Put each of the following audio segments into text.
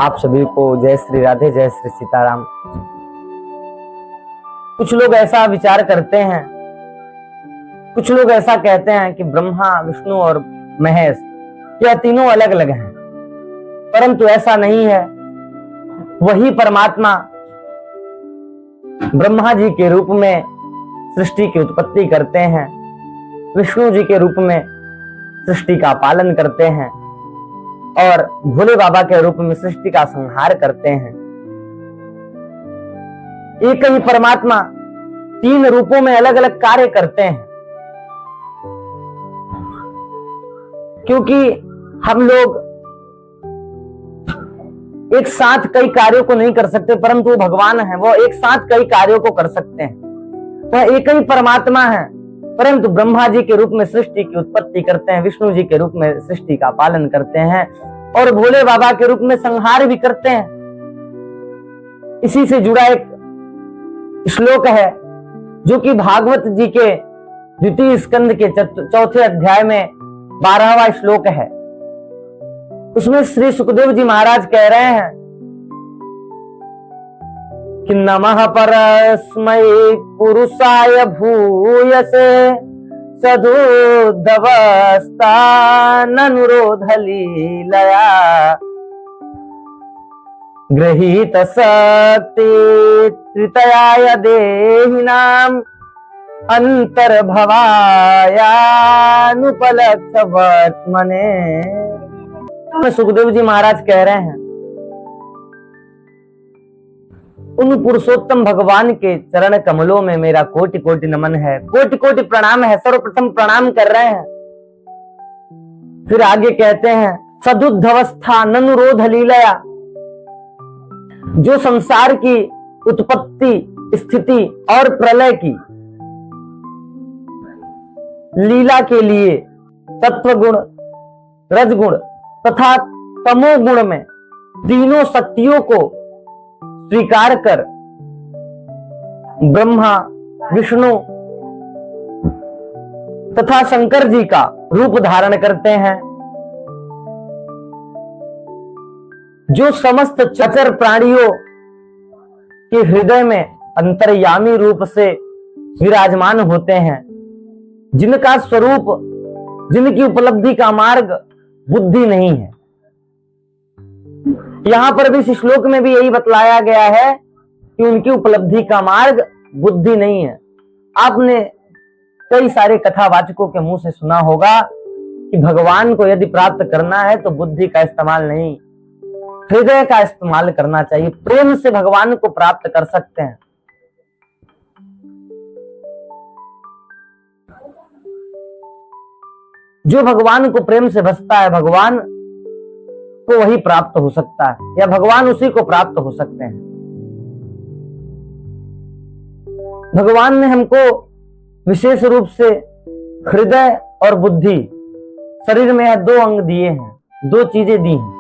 आप सभी को जय श्री राधे, जय श्री सीताराम। कुछ लोग ऐसा विचार करते हैं, कुछ लोग ऐसा कहते हैं कि ब्रह्मा, विष्णु और महेश यह तीनों अलग अलग हैं, परंतु ऐसा नहीं है। वही परमात्मा ब्रह्मा जी के रूप में सृष्टि की उत्पत्ति करते हैं, विष्णु जी के रूप में सृष्टि का पालन करते हैं और भोले बाबा के रूप में सृष्टि का संहार करते हैं। एक ही परमात्मा तीन रूपों में अलग अलग कार्य करते हैं, क्योंकि हम लोग एक साथ कई कार्यों को नहीं कर सकते, परंतु वो भगवान है, वो एक साथ कई कार्यों को कर सकते हैं। वह एक ही परमात्मा है, परंतु ब्रह्मा जी के रूप में सृष्टि की उत्पत्ति करते हैं, विष्णु जी के रूप में सृष्टि का पालन करते हैं और भोले बाबा के रूप में संहार भी करते हैं। इसी से जुड़ा एक श्लोक है जो कि भागवत जी के द्वितीय स्कंद के चौथे अध्याय में 12वां श्लोक है। उसमें श्री सुखदेव जी महाराज कह रहे हैं कि नमः परस्मै पुरुषाय भूयसे सदुद्धवस्थाननुरोध लीलया गृहीत शक्ति त्रितयाय देहिनाम अंतर्भवायानुपलक्ष वर्तमने। सुखदेव जी महाराज कह रहे हैं उन पुरुषोत्तम भगवान के चरण कमलों में मेरा कोटि कोटि नमन है, कोटि कोटि प्रणाम है, सर्वप्रथम प्रणाम कर रहे हैं। फिर आगे कहते हैं सदुद्धवस्था ननुरोध लीलया, जो संसार की उत्पत्ति, स्थिति और प्रलय की लीला के लिए तत्व गुण, रजगुण तथा तमोगुण में तीनों शक्तियों को स्वीकार कर ब्रह्मा, विष्णु तथा शंकर जी का रूप धारण करते हैं, जो समस्त चचर प्राणियों के हृदय में अंतर्यामी रूप से विराजमान होते हैं, जिनका स्वरूप, जिनकी उपलब्धि का मार्ग बुद्धि नहीं है। यहां पर भी इस श्लोक में भी यही बतलाया गया है कि उनकी उपलब्धि का मार्ग बुद्धि नहीं है। आपने कई सारे कथावाचकों के मुंह से सुना होगा कि भगवान को यदि प्राप्त करना है तो बुद्धि का इस्तेमाल नहीं, हृदय का इस्तेमाल करना चाहिए। प्रेम से भगवान को प्राप्त कर सकते हैं। जो भगवान को प्रेम से भजता है, भगवान को वही प्राप्त हो सकता है, या भगवान उसी को प्राप्त हो सकते हैं। भगवान ने हमको विशेष रूप से हृदय और बुद्धि, शरीर में दो अंग दिए हैं, दो चीजें दी हैं।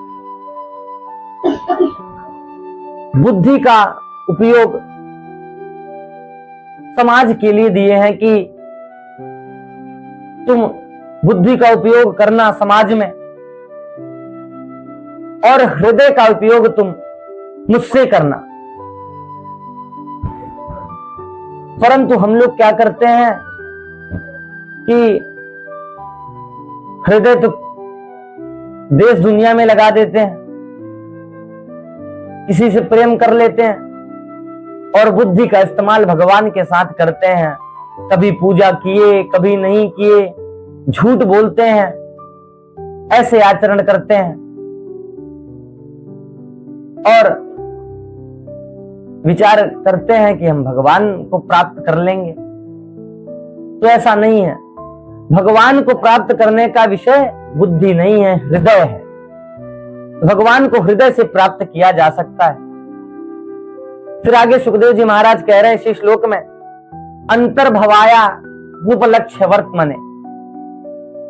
बुद्धि का उपयोग समाज के लिए दिए हैं कि तुम बुद्धि का उपयोग करना समाज में, और हृदय का उपयोग तुम मुझसे करना। परंतु हम लोग क्या करते हैं कि हृदय तो देश दुनिया में लगा देते हैं, किसी से प्रेम कर लेते हैं, और बुद्धि का इस्तेमाल भगवान के साथ करते हैं। कभी पूजा किए, कभी नहीं किए, झूठ बोलते हैं, ऐसे आचरण करते हैं और विचार करते हैं कि हम भगवान को प्राप्त कर लेंगे। तो ऐसा नहीं है। भगवान को प्राप्त करने का विषय बुद्धि नहीं है, हृदय है। भगवान को हृदय से प्राप्त किया जा सकता है। फिर आगे सुखदेव जी महाराज कह रहे हैं इसी श्लोक में, अंतर्भवाया उपलक्ष्य वर्तमने,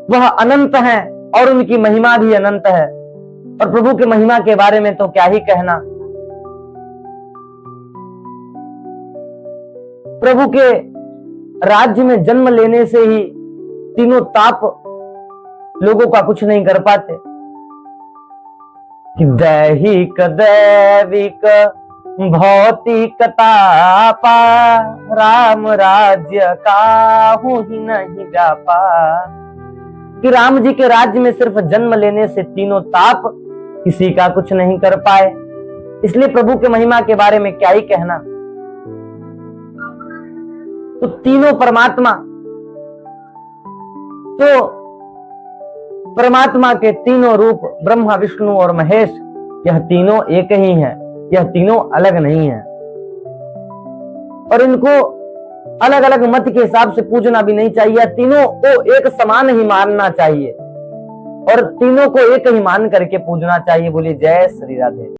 वह अनंत है और उनकी महिमा भी अनंत है। और प्रभु की महिमा के बारे में तो क्या ही कहना। प्रभु के राज्य में जन्म लेने से ही तीनों ताप लोगों का कुछ नहीं कर पाते। कि दैहिक दैविक भौतिकता पा, राम राज्य काहू ही नहीं व्यापा। कि राम जी के राज्य में सिर्फ जन्म लेने से तीनों ताप किसी का कुछ नहीं कर पाए। इसलिए प्रभु के महिमा के बारे में क्या ही कहना। तो तीनों परमात्मा, तो परमात्मा के तीनों रूप ब्रह्मा विष्णु और महेश, यह तीनों एक ही हैं, यह तीनों अलग नहीं हैं। और इनको अलग अलग मत के हिसाब से पूजना भी नहीं चाहिए। तीनों को एक समान ही मानना चाहिए और तीनों को एक ही मान करके पूजना चाहिए। बोलिए जय श्री राधे।